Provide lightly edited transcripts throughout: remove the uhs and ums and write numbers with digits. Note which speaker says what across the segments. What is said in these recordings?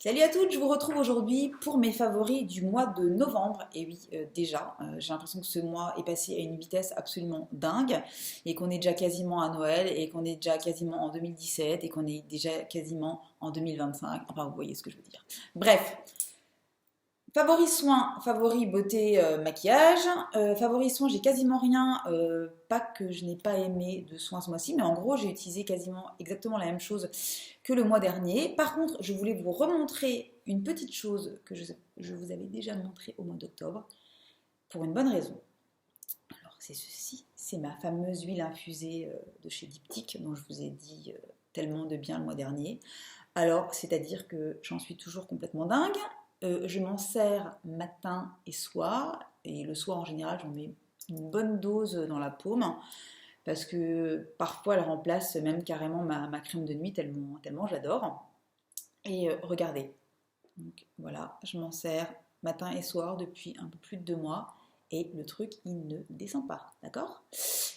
Speaker 1: Salut à toutes, je vous retrouve aujourd'hui pour mes favoris du mois de novembre. Et oui, déjà, j'ai l'impression que ce mois est passé à une vitesse absolument dingue et qu'on est déjà quasiment à Noël et qu'on est déjà quasiment en 2017 et qu'on est déjà quasiment en 2025. Enfin, vous voyez ce que je veux dire. Bref, favoris soins, favoris beauté, maquillage. Favoris soins, j'ai quasiment rien. Pas que je n'ai pas aimé de soins ce mois-ci, mais en gros, j'ai utilisé quasiment exactement la même chose que le mois dernier. Par contre, je voulais vous remontrer une petite chose que je vous avais déjà montré au mois d'octobre, pour une bonne raison. Alors, c'est ceci, c'est ma fameuse huile infusée de chez Diptyque, dont je vous ai dit tellement de bien le mois dernier. Alors, c'est-à-dire que j'en suis toujours complètement dingue. Je m'en sers matin et soir, et le soir en général, j'en mets une bonne dose dans la paume, parce que parfois elle remplace même carrément ma crème de nuit, tellement j'adore. Et regardez, donc, voilà, je m'en sers matin et soir depuis un peu plus de 2 mois, et le truc, il ne descend pas, d'accord?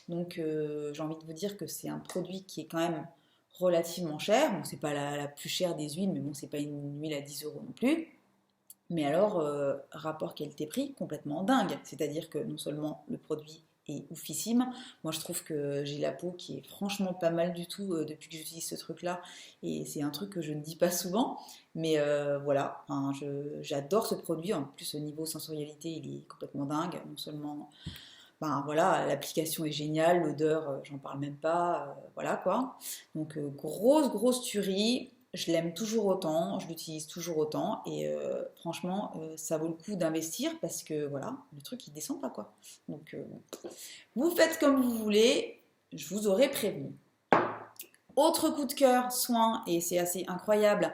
Speaker 1: Donc j'ai envie de vous dire que c'est un produit qui est quand même relativement cher. Bon, c'est pas la plus chère des huiles, mais bon, c'est pas une huile à 10 euros non plus. Mais alors, rapport qualité-prix complètement dingue. C'est-à-dire que non seulement le produit est oufissime, moi je trouve que j'ai la peau qui est franchement pas mal du tout depuis que j'utilise ce truc-là. Et c'est un truc que je ne dis pas souvent. Mais voilà, enfin, j'adore ce produit. En plus, au niveau sensorialité, il est complètement dingue. Non seulement, ben voilà, l'application est géniale, l'odeur, j'en parle même pas. Voilà quoi. Donc, grosse tuerie. Je l'aime toujours autant, je l'utilise toujours autant et franchement, ça vaut le coup d'investir parce que voilà, le truc il descend pas quoi. Donc vous faites comme vous voulez, je vous aurais prévenu. Autre coup de cœur, soin, et c'est assez incroyable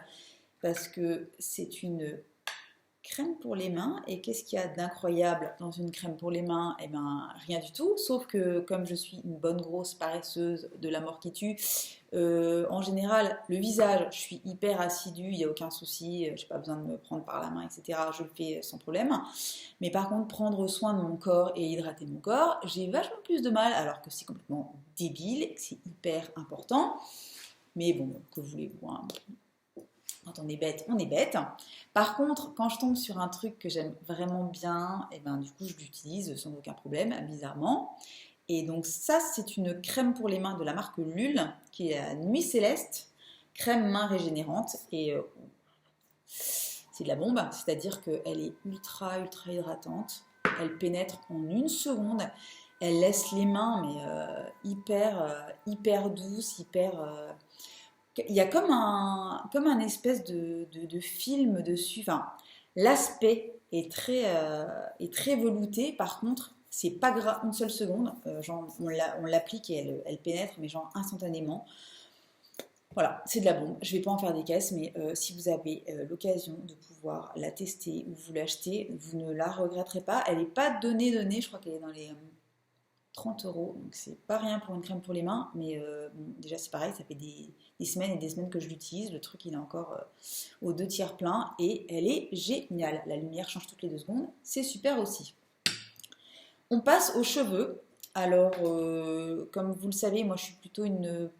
Speaker 1: parce que c'est une crème pour les mains. Et qu'est-ce qu'il y a d'incroyable dans une crème pour les mains? Eh bien, rien du tout. Sauf que comme je suis une bonne grosse paresseuse de la mort qui tue, en général, le visage, je suis hyper assidue, il n'y a aucun souci, j'ai pas besoin de me prendre par la main, etc. Je le fais sans problème. Mais par contre, prendre soin de mon corps et hydrater mon corps, j'ai vachement plus de mal, alors que c'est complètement débile, et que c'est hyper important. Mais bon, que voulez-vous, hein. Quand on est bête, on est bête. Par contre, quand je tombe sur un truc que j'aime vraiment bien, et ben du coup je l'utilise sans aucun problème, bizarrement. Et donc ça, c'est une crème pour les mains de la marque Lul, qui est à Nuit Céleste, crème main régénérante. Et c'est de la bombe, c'est-à-dire qu'elle est ultra hydratante. Elle pénètre en 1 seconde. Elle laisse les mains mais hyper douces, hyper il y a comme un espèce de film dessus. Enfin, l'aspect est très velouté. Par contre, c'est pas gras une seule seconde. Genre, on l'applique et elle pénètre, mais genre instantanément. Voilà, c'est de la bombe. Je vais pas en faire des caisses, mais si vous avez l'occasion de pouvoir la tester ou vous l'acheter, vous ne la regretterez pas. Elle n'est pas donnée, je crois qu'elle est dans les 30 euros, donc c'est pas rien pour une crème pour les mains, mais bon, déjà c'est pareil, ça fait des semaines et des semaines que je l'utilise, le truc il est encore aux 2 tiers plein et elle est géniale. La lumière change toutes les 2 secondes, c'est super aussi. On passe aux cheveux. Alors, comme vous le savez, moi je suis plutôt une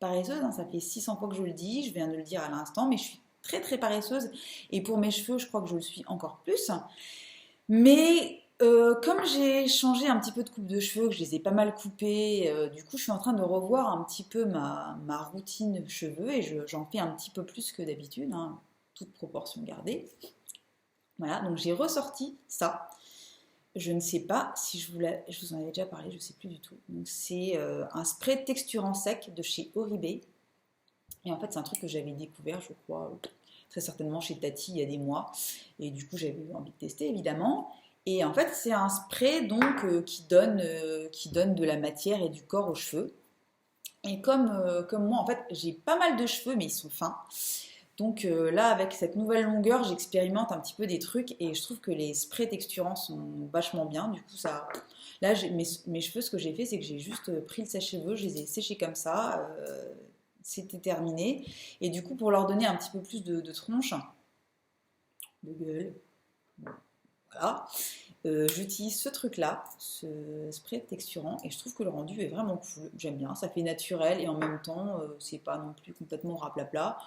Speaker 1: paresseuse, hein, ça fait 600 fois que je le dis, je viens de le dire à l'instant, mais je suis très paresseuse et pour mes cheveux, je crois que je le suis encore plus. Mais comme j'ai changé un petit peu de coupe de cheveux, que je les ai pas mal coupés, du coup je suis en train de revoir un petit peu ma routine cheveux et j'en fais un petit peu plus que d'habitude, hein, toute proportion gardée. Voilà, donc j'ai ressorti ça. Je ne sais pas si je vous en avais déjà parlé, je ne sais plus du tout. Donc c'est un spray texturant sec de chez Oribe. Et en fait c'est un truc que j'avais découvert, je crois, très certainement chez Tati il y a des mois. Et du coup j'avais eu envie de tester évidemment. Et en fait, c'est un spray donc qui donne de la matière et du corps aux cheveux. Et comme moi, en fait, j'ai pas mal de cheveux, mais ils sont fins. Donc là, avec cette nouvelle longueur, j'expérimente un petit peu des trucs et je trouve que les sprays texturants sont vachement bien. Du coup, ça, là, mes cheveux, ce que j'ai fait, c'est que j'ai juste pris le sèche-cheveux, je les ai séchés comme ça. C'était terminé. Et du coup, pour leur donner un petit peu plus de tronche, de gueule, voilà. J'utilise ce truc-là, ce spray texturant, et je trouve que le rendu est vraiment cool. J'aime bien, ça fait naturel et en même temps, c'est pas non plus complètement raplapla.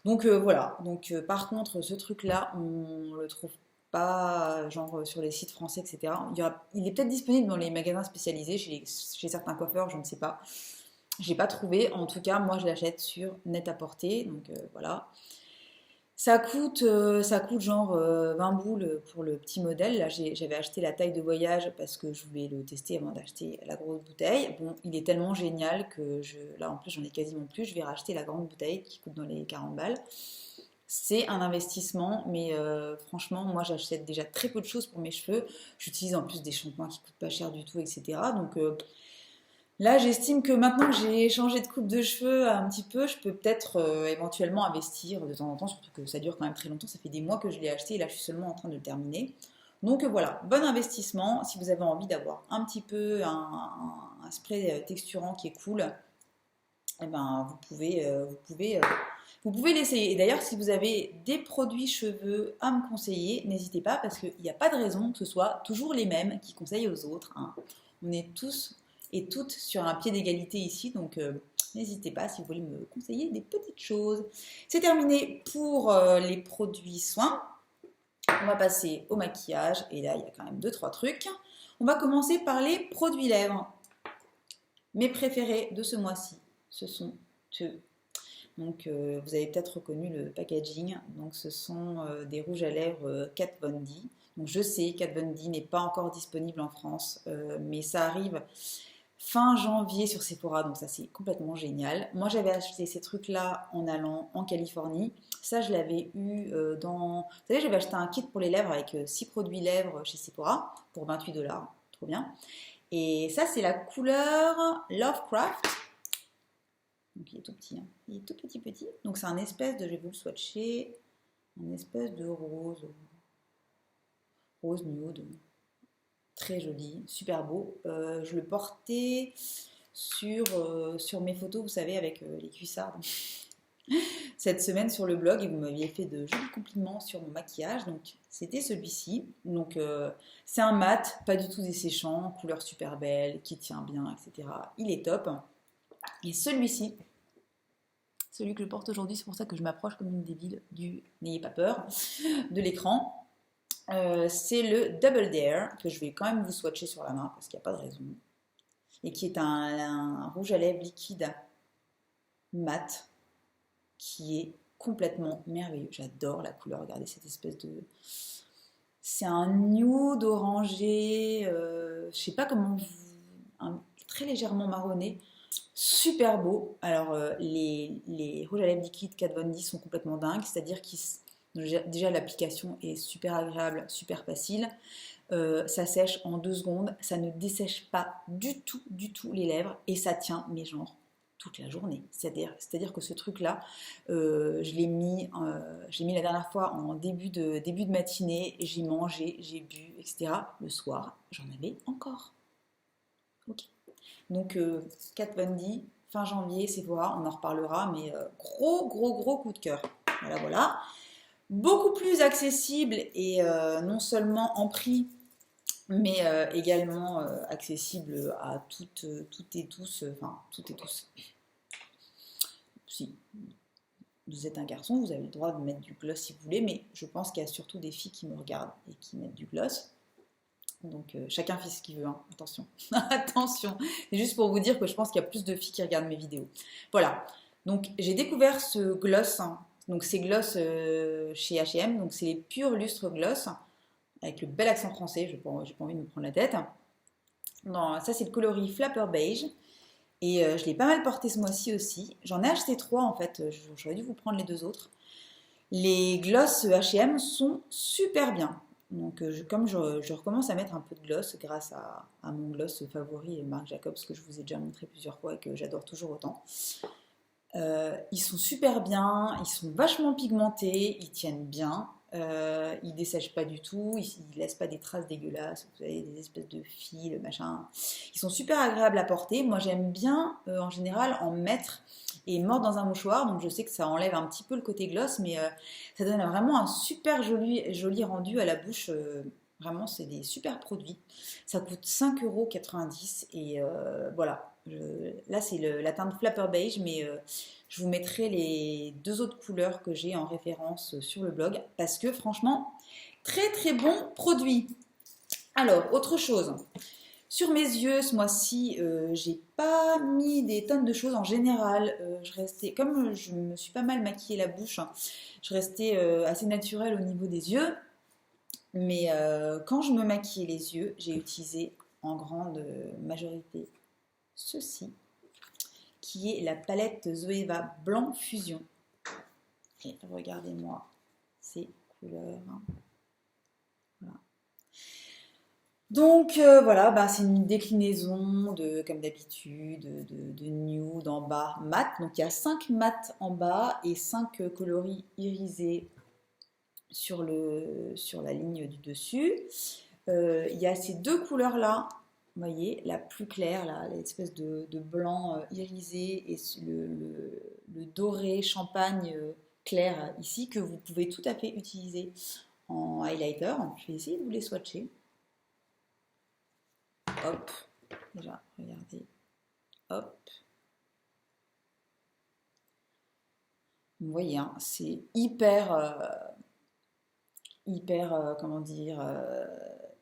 Speaker 1: Donc voilà, donc par contre ce truc-là, on le trouve pas genre sur les sites français, etc. Il est peut-être disponible dans les magasins spécialisés, chez certains coiffeurs, je ne sais pas. J'ai pas trouvé, en tout cas moi je l'achète sur Net-à-Porter, donc voilà. Ça coûte genre 20 boules pour le petit modèle. Là, j'avais acheté la taille de voyage parce que je voulais le tester avant d'acheter la grosse bouteille. Bon, il est tellement génial que là en plus j'en ai quasiment plus. Je vais racheter la grande bouteille qui coûte dans les 40 balles. C'est un investissement, mais franchement, moi j'achète déjà très peu de choses pour mes cheveux. J'utilise en plus des shampoings qui coûtent pas cher du tout, etc. Donc là, j'estime que maintenant que j'ai changé de coupe de cheveux un petit peu, je peux peut-être éventuellement investir de temps en temps, surtout que ça dure quand même très longtemps. Ça fait des mois que je l'ai acheté et là, je suis seulement en train de le terminer. Donc voilà, bon investissement. Si vous avez envie d'avoir un petit peu un spray texturant qui est cool, eh ben, vous pouvez l'essayer. Et d'ailleurs, si vous avez des produits cheveux à me conseiller, n'hésitez pas parce qu'il n'y a pas de raison que ce soit toujours les mêmes qui conseillent aux autres, hein. On est tous et toutes sur un pied d'égalité ici, donc n'hésitez pas si vous voulez me conseiller des petites choses. C'est terminé pour les produits soins. On va passer au maquillage et là il y a quand même 2-3 trucs. On va commencer par les produits lèvres. Mes préférés de ce mois-ci, ce sont eux. Donc vous avez peut-être reconnu le packaging. Donc ce sont des rouges à lèvres Kat Von D. Donc je sais, Kat Von D n'est pas encore disponible en France, mais ça arrive fin janvier sur Sephora, donc ça c'est complètement génial. Moi j'avais acheté ces trucs-là en allant en Californie. Ça je l'avais eu dans... Vous savez, j'avais acheté un kit pour les lèvres avec 6 produits lèvres chez Sephora pour 28 $, trop bien. Et ça c'est la couleur Lovecraft. Donc il est tout petit, hein. Il est tout petit petit. Donc c'est un espèce de, je vais vous le swatcher, un espèce de rose nude. Très joli, super beau. Je le portais sur mes photos, vous savez, avec les cuissards cette semaine sur le blog et vous m'aviez fait de jolis compliments sur mon maquillage. Donc c'était celui-ci. Donc c'est un mat, pas du tout desséchant, couleur super belle, qui tient bien, etc. Il est top. Et celui-ci, celui que je porte aujourd'hui, c'est pour ça que je m'approche comme une débile du n'ayez pas peur de l'écran. C'est le Double Dare que je vais quand même vous swatcher sur la main parce qu'il n'y a pas de raison. Et qui est un rouge à lèvres liquide mat qui est complètement merveilleux. J'adore la couleur. Regardez cette espèce de... C'est un nude orangé, je sais pas comment très légèrement marronné. Super beau. Alors les rouges à lèvres liquides Kat Von D sont complètement dingues, c'est-à-dire qu'ils... Déjà l'application est super agréable, super facile. Ça sèche en 2 secondes, ça ne dessèche pas du tout les lèvres et ça tient mes genres toute la journée. C'est-à-dire que ce truc-là, je l'ai mis la dernière fois en début de matinée, j'ai mangé, j'ai bu, etc. Le soir, j'en avais encore. Ok. Donc Kat Von D, fin janvier, c'est voilà, on en reparlera, mais gros coup de cœur. Voilà. Beaucoup plus accessible et non seulement en prix, mais également accessible à toutes et tous. Enfin, toutes et tous. Si vous êtes un garçon, vous avez le droit de mettre du gloss si vous voulez, mais je pense qu'il y a surtout des filles qui me regardent et qui mettent du gloss. Donc chacun fait ce qu'il veut, hein. Attention. Attention. C'est juste pour vous dire que je pense qu'il y a plus de filles qui regardent mes vidéos. Voilà. Donc j'ai découvert ce gloss, hein. Donc c'est gloss chez H&M, donc c'est les purs lustres gloss, avec le bel accent français, j'ai pas envie de me prendre la tête. Non, ça c'est le coloris Flapper Beige, et je l'ai pas mal porté ce mois-ci aussi. J'en ai acheté 3 en fait, j'aurais dû vous prendre les 2 autres. Les gloss H&M sont super bien. Donc comme je recommence à mettre un peu de gloss grâce à mon gloss favori Marc Jacobs que je vous ai déjà montré plusieurs fois et que j'adore toujours autant. Ils sont super bien, ils sont vachement pigmentés, ils tiennent bien, ils dessèchent pas du tout, ils laissent pas des traces dégueulasses, vous avez des espèces de fils, machin. Ils sont super agréables à porter. Moi j'aime bien en général en mettre et mordre dans un mouchoir, donc je sais que ça enlève un petit peu le côté gloss, mais ça donne vraiment un super joli rendu à la bouche. Vraiment, c'est des super produits. Ça coûte 5,90 € et voilà. Là, c'est la teinte Flapper Beige, mais je vous mettrai les deux autres couleurs que j'ai en référence sur le blog parce que franchement, très très bon produit. Alors, autre chose. Sur mes yeux, ce mois-ci, j'ai pas mis des tonnes de choses en général. Comme je me suis pas mal maquillée la bouche, hein, je restais assez naturelle au niveau des yeux. Mais quand je me maquillais les yeux, j'ai utilisé en grande majorité ceci, qui est la palette Zoeva Blanc Fusion. Et regardez-moi ces couleurs. Voilà. Donc voilà, bah, c'est une déclinaison de, comme d'habitude, de nude en bas, mat. Donc il y a 5 mats en bas et 5 coloris irisés sur la ligne du dessus. Il y a ces deux couleurs-là, vous voyez, la plus claire, l'espèce de blanc irisé et le doré champagne clair ici, que vous pouvez tout à fait utiliser en highlighter. Je vais essayer de vous les swatcher. Hop, déjà, regardez. Hop. Vous voyez, hein, c'est comment dire,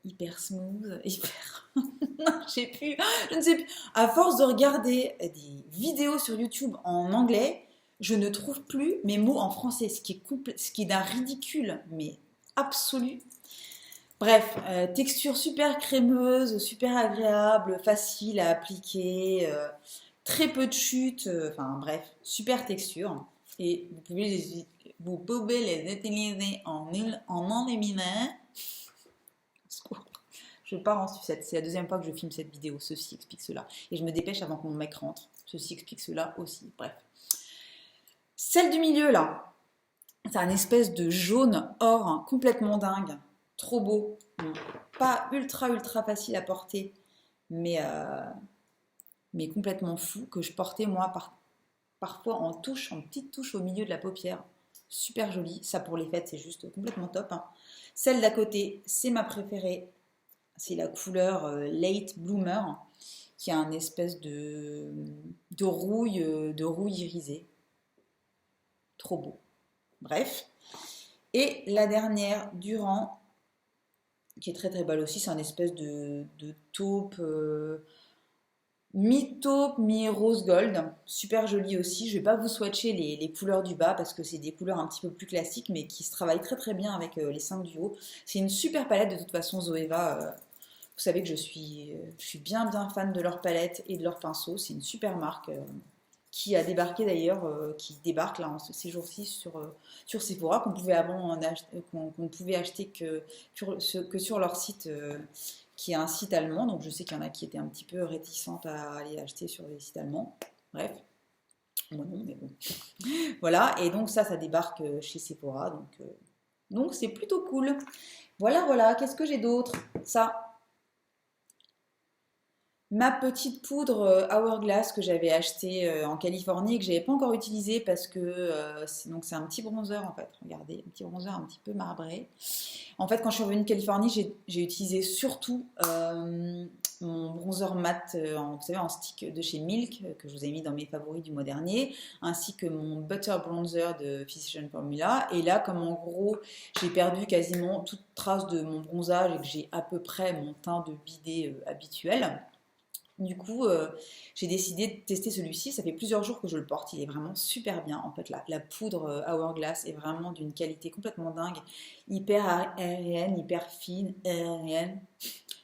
Speaker 1: hyper smooth, hyper... je ne sais plus. À force de regarder des vidéos sur YouTube en anglais, je ne trouve plus mes mots en français, ce qui est d'un ridicule, mais absolu. Bref, texture super crémeuse, super agréable, facile à appliquer, très peu de chute, enfin bref, super texture. Et vous pouvez les utiliser en enluminant. Je pars en sucette. C'est la deuxième fois que je filme cette vidéo. Ceci explique cela. Et je me dépêche avant que mon mec rentre. Ceci explique cela aussi. Bref. Celle du milieu, là, c'est un espèce de jaune or hein, complètement dingue. Trop beau. Pas ultra facile à porter, mais complètement fou. Que je portais moi parfois en petite touche au milieu de la paupière. Super jolie. Ça pour les fêtes, c'est juste complètement top. Hein. Celle d'à côté, c'est ma préférée. C'est la couleur Late Bloomer, qui a un espèce de rouille irisée. Trop beau. Bref. Et la dernière du rang, qui est très très belle aussi, c'est un espèce de taupe, mi-taupe, mi-rose gold. Super jolie aussi. Je ne vais pas vous swatcher les couleurs du bas parce que c'est des couleurs un petit peu plus classiques, mais qui se travaillent très très bien avec les 5 du haut. C'est une super palette de toute façon, Zoeva. Vous savez que je suis bien fan de leur palette et de leurs pinceaux. C'est une super marque qui a débarqué d'ailleurs, qui débarque là ces jours-ci sur Sephora, qu'on pouvait avant qu'on ne pouvait acheter que sur leur site, qui est un site allemand. Donc je sais qu'il y en a qui étaient un petit peu réticentes à aller acheter sur les sites allemands. Bref, moi non, mais bon. Voilà, et donc ça débarque chez Sephora. Donc c'est plutôt cool. Voilà, qu'est-ce que j'ai d'autre? Ça. Ma petite poudre Hourglass que j'avais achetée en Californie et que je n'avais pas encore utilisée parce que c'est un petit bronzer en fait. Regardez, un petit bronzer un petit peu marbré. En fait, quand je suis revenue de Californie, j'ai utilisé surtout mon bronzer mat vous savez, en stick de chez Milk que je vous ai mis dans mes favoris du mois dernier, ainsi que mon Butter Bronzer de Physician Formula. Et là, comme en gros, j'ai perdu quasiment toute trace de mon bronzage et que j'ai à peu près mon teint de bidet habituel. Du coup, j'ai décidé de tester celui-ci. Ça fait plusieurs jours que je le porte. Il est vraiment super bien. En fait, la poudre Hourglass est vraiment d'une qualité complètement dingue. Hyper aérienne, hyper fine, aérienne.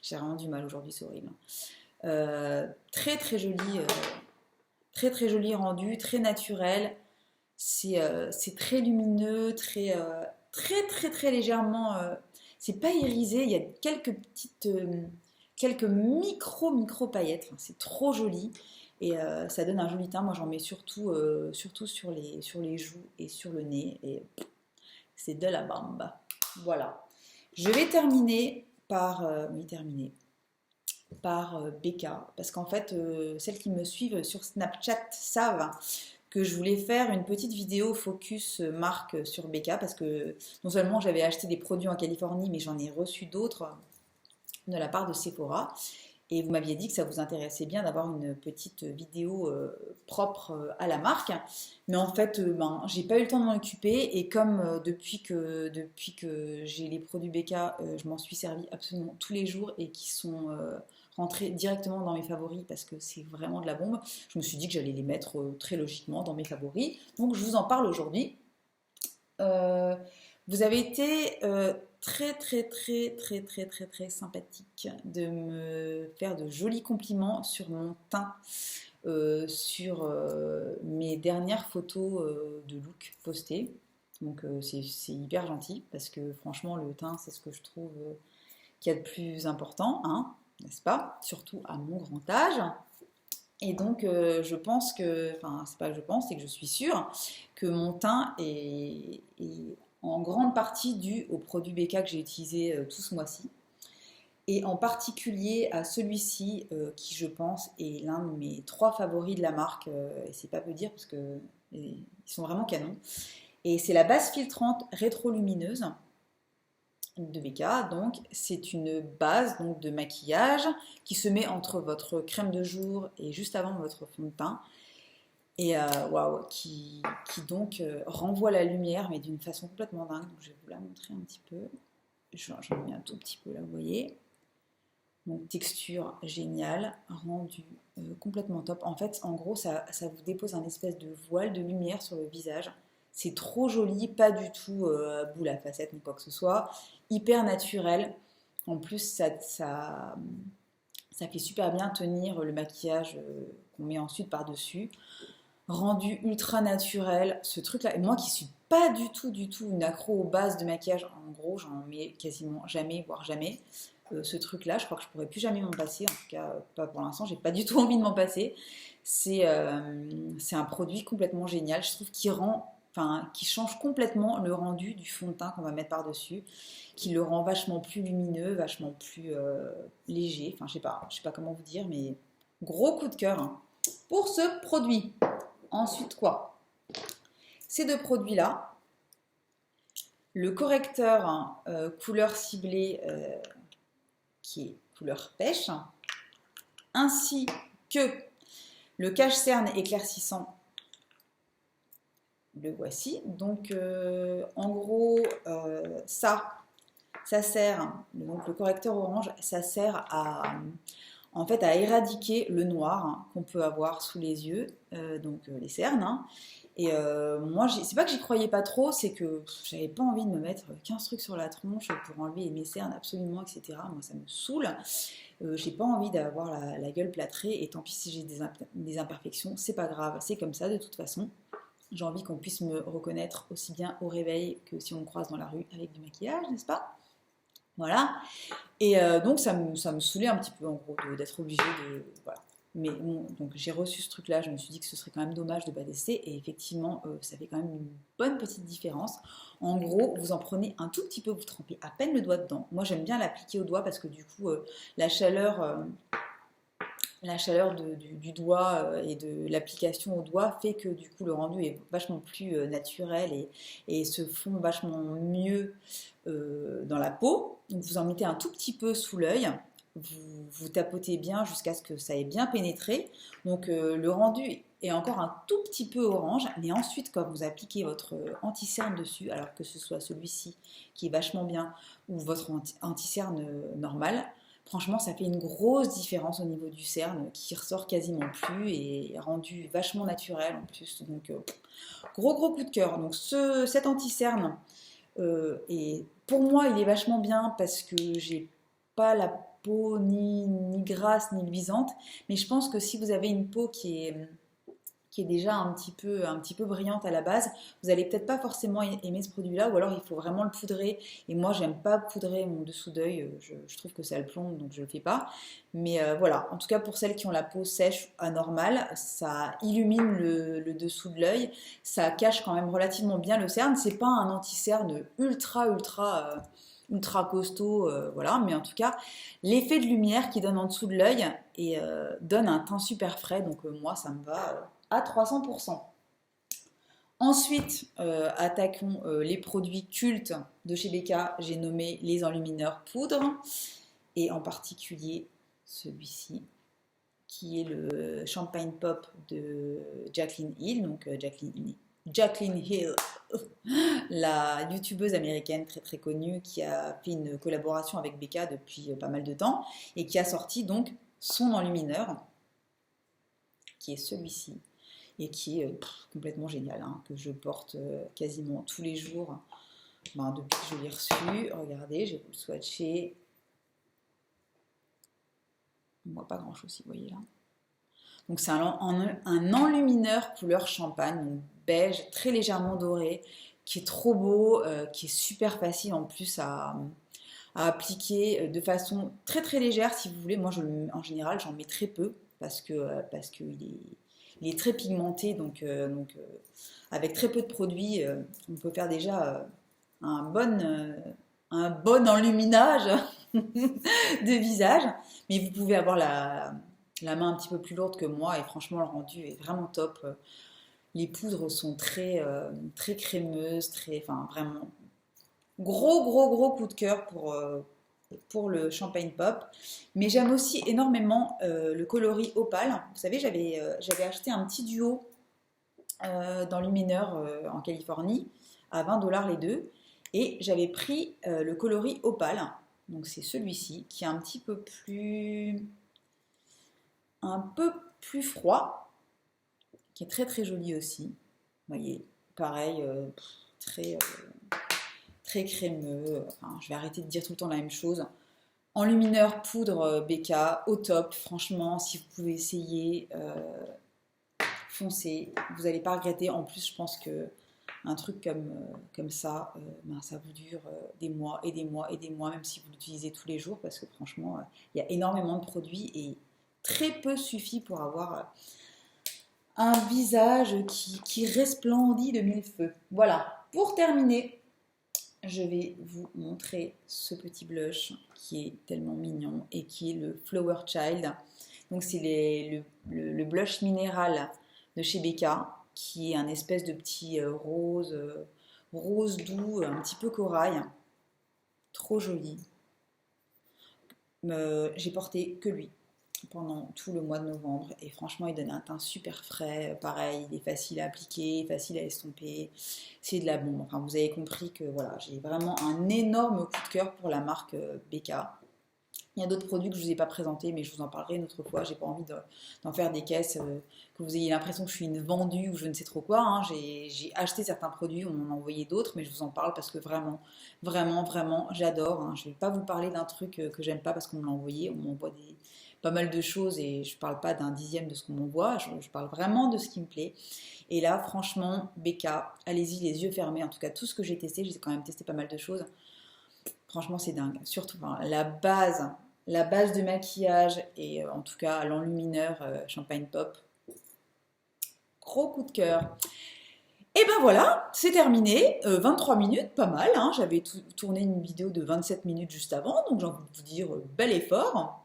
Speaker 1: J'ai vraiment du mal aujourd'hui, c'est horrible. Très très joli. Très joli rendu, très naturel. C'est très lumineux, très légèrement... c'est pas irisé. Il y a quelques micro paillettes, enfin, c'est trop joli et ça donne un joli teint. Moi j'en mets surtout sur les joues et sur le nez et c'est de la bamba. Voilà. Je vais terminer par Becca parce qu'en fait celles qui me suivent sur Snapchat savent que je voulais faire une petite vidéo focus marque sur Becca parce que non seulement j'avais acheté des produits en Californie mais j'en ai reçu d'autres de la part de Sephora. Et vous m'aviez dit que ça vous intéressait bien d'avoir une petite vidéo propre à la marque. Mais en fait, ben, j'ai pas eu le temps de m'en occuper. Et comme depuis que j'ai les produits BK, je m'en suis servi absolument tous les jours et qui sont rentrés directement dans mes favoris parce que c'est vraiment de la bombe, je me suis dit que j'allais les mettre très logiquement dans mes favoris. Donc je vous en parle aujourd'hui. Euh, Vous avez été très sympathique de me faire de jolis compliments sur mon teint, sur mes dernières photos de look postées. Donc c'est hyper gentil parce que franchement le teint c'est ce que je trouve qu'il y a de plus important, hein, n'est-ce pas? Surtout à mon grand âge. Et donc, je pense que, enfin, c'est pas que je pense, c'est que je suis sûre que mon teint est en grande partie dû aux produits BK que j'ai utilisés tout ce mois-ci. Et en particulier à celui-ci, qui je pense est l'un de mes 3 favoris de la marque. Et c'est pas peu dire parce que ils sont vraiment canons. Et c'est la base filtrante rétrolumineuse de BK. Donc, c'est une base donc, de maquillage qui se met entre votre crème de jour et juste avant votre fond de teint. Et waouh, qui donc renvoie la lumière, mais d'une façon complètement dingue. Donc, je vais vous la montrer un petit peu. J'en mets un tout petit peu là, vous voyez. Donc, texture géniale, rendu complètement top. En fait, en gros, ça vous dépose un espèce de voile de lumière sur le visage. C'est trop joli, pas du tout boule à facettes ni quoi que ce soit. Hyper naturel. En plus, ça fait super bien tenir le maquillage qu'on met ensuite par-dessus. Rendu ultra naturel, ce truc-là. Et moi qui suis pas du tout une accro aux bases de maquillage, en gros, j'en mets quasiment jamais, voire jamais. Ce truc-là, je crois que je pourrais plus jamais m'en passer. En tout cas, pas pour l'instant, j'ai pas du tout envie de m'en passer. C'est un produit complètement génial. Je trouve qui change complètement le rendu du fond de teint qu'on va mettre par-dessus, qui le rend vachement plus lumineux, vachement plus léger. Enfin, je sais pas comment vous dire, mais gros coup de cœur hein, pour ce produit. Ensuite, quoi? Ces 2 produits-là, le correcteur couleur ciblée qui est couleur pêche, ainsi que le cache-cerne éclaircissant, le voici. Donc, en gros, ça sert, donc le correcteur orange, ça sert en fait, à éradiquer le noir hein, qu'on peut avoir sous les yeux, donc les cernes. Hein. Et moi, c'est pas que j'y croyais pas trop, c'est que j'avais pas envie de me mettre 15 trucs sur la tronche pour enlever mes cernes absolument, etc. Moi, ça me saoule. J'ai pas envie d'avoir la gueule plâtrée, et tant pis si j'ai des imperfections, c'est pas grave, c'est comme ça de toute façon. J'ai envie qu'on puisse me reconnaître aussi bien au réveil que si on me croise dans la rue avec du maquillage, n'est-ce pas? Voilà. Et donc ça me saoulait un petit peu en gros d'être obligée de... Voilà. Mais bon, donc j'ai reçu ce truc-là, je me suis dit que ce serait quand même dommage de ne pas tester. Et effectivement, ça fait quand même une bonne petite différence. En gros, vous en prenez un tout petit peu, vous trempez à peine le doigt dedans. Moi j'aime bien l'appliquer au doigt parce que du coup, la chaleur du doigt et de l'application au doigt fait que du coup le rendu est vachement plus naturel et se fond vachement mieux dans la peau. Donc vous en mettez un tout petit peu sous l'œil, vous tapotez bien jusqu'à ce que ça ait bien pénétré. Donc le rendu est encore un tout petit peu orange, mais ensuite quand vous appliquez votre anti-cerne dessus, alors que ce soit celui-ci qui est vachement bien ou votre anti-cerne normal, franchement, ça fait une grosse différence au niveau du cerne qui ressort quasiment plus et rendu vachement naturel en plus. Donc, gros coup de cœur. Donc, cet anti-cerne, et pour moi, il est vachement bien parce que j'ai pas la peau ni grasse ni luisante. Mais je pense que si vous avez une peau qui est déjà un petit peu brillante à la base, vous allez peut-être pas forcément aimer ce produit-là, ou alors il faut vraiment le poudrer. Et moi, j'aime pas poudrer mon dessous d'œil, je trouve que ça le plombe, donc je le fais pas. Mais voilà, en tout cas pour celles qui ont la peau sèche anormale, ça illumine le dessous de l'œil, ça cache quand même relativement bien le cerne. C'est pas un anti-cerne ultra costaud, voilà, mais en tout cas, l'effet de lumière qui donne en dessous de l'œil et donne un teint super frais, donc moi ça me va à 300%. Ensuite, attaquons les produits cultes de chez BK. J'ai nommé les enlumineurs poudre et en particulier celui-ci, qui est le Champagne Pop de Jaclyn Hill. Donc Jaclyn Hill, la youtubeuse américaine très très connue qui a fait une collaboration avec Becca depuis pas mal de temps et qui a sorti donc son enlumineur, qui est celui-ci et qui est complètement génial, hein, que je porte quasiment tous les jours depuis que je l'ai reçu. Regardez, je vais vous le swatcher. On voit pas grand chose si vous voyez là. Donc c'est un enlumineur couleur champagne, donc beige, très légèrement doré, qui est trop beau, qui est super facile en plus à appliquer de façon très très légère si vous voulez. Moi en général j'en mets très peu parce que il est très pigmenté, donc avec très peu de produits, on peut faire déjà un bon enluminage de visage, mais vous pouvez avoir la main un petit peu plus lourde que moi et franchement le rendu est vraiment top. Les poudres sont très crémeuses, enfin vraiment gros coup de cœur pour le Champagne Pop. Mais j'aime aussi énormément le coloris Opale. Vous savez, j'avais acheté un petit duo d'enlumineurs en Californie à 20$ les deux. Et j'avais pris le coloris Opale. Donc c'est celui-ci qui est un peu plus froid, qui est très très joli aussi. Vous voyez, pareil, très crémeux. Enfin, je vais arrêter de dire tout le temps la même chose. Enlumineur poudre Becca, au top. Franchement, si vous pouvez essayer, foncez. Vous n'allez pas regretter. En plus, je pense que un truc comme ça, ça vous dure des mois et des mois et des mois, même si vous l'utilisez tous les jours, parce que franchement, il y a énormément de produits et très peu suffit pour avoir un visage qui resplendit de mille feux. Voilà, pour terminer, je vais vous montrer ce petit blush qui est tellement mignon et qui est le Flower Child. Donc c'est le blush minéral de chez Becca, qui est un espèce de petit rose doux, un petit peu corail. Trop joli. J'ai porté que lui pendant tout le mois de novembre et franchement il donne un teint super frais, pareil il est facile à appliquer, facile à estomper, c'est de la bombe. Enfin vous avez compris que voilà, j'ai vraiment un énorme coup de cœur pour la marque Becca. Il y a d'autres produits que je ne vous ai pas présentés, mais je vous en parlerai une autre fois. J'ai pas envie d'en faire des caisses, que vous ayez l'impression que je suis une vendue ou je ne sais trop quoi, hein. J'ai acheté certains produits, on m'en a envoyé d'autres, mais je vous en parle parce que vraiment, j'adore, hein. Je ne vais pas vous parler d'un truc que j'aime pas parce qu'on me l'a envoyé. On m'envoie pas mal de choses et je ne parle pas d'un dixième de ce qu'on m'envoie. Je parle vraiment de ce qui me plaît. Et là, franchement, Becca, allez-y les yeux fermés. En tout cas, tout ce que j'ai testé, j'ai quand même testé pas mal de choses. Franchement, c'est dingue. Surtout la base de maquillage et en tout cas l'enlumineur Champagne Pop. Gros coup de cœur. Et ben voilà, c'est terminé. 23 minutes, pas mal, hein. J'avais tourné une vidéo de 27 minutes juste avant, donc j'ai envie de vous dire bel effort.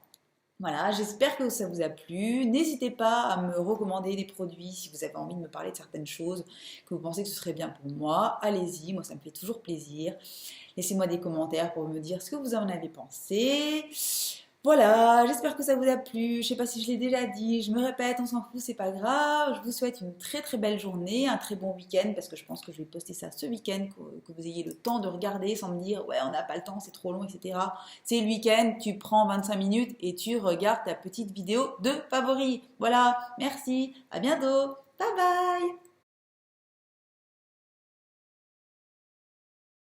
Speaker 1: Voilà, j'espère que ça vous a plu. N'hésitez pas à me recommander des produits si vous avez envie de me parler de certaines choses, que vous pensez que ce serait bien pour moi. Allez-y, moi ça me fait toujours plaisir. Laissez-moi des commentaires pour me dire ce que vous en avez pensé. Voilà, j'espère que ça vous a plu. Je sais pas si je l'ai déjà dit, je me répète, on s'en fout, c'est pas grave. Je vous souhaite une très très belle journée, un très bon week-end, parce que je pense que je vais poster ça ce week-end, que vous ayez le temps de regarder sans me dire ouais on n'a pas le temps, c'est trop long, etc. C'est le week-end, tu prends 25 minutes et tu regardes ta petite vidéo de favoris. Voilà, merci, à bientôt, bye bye.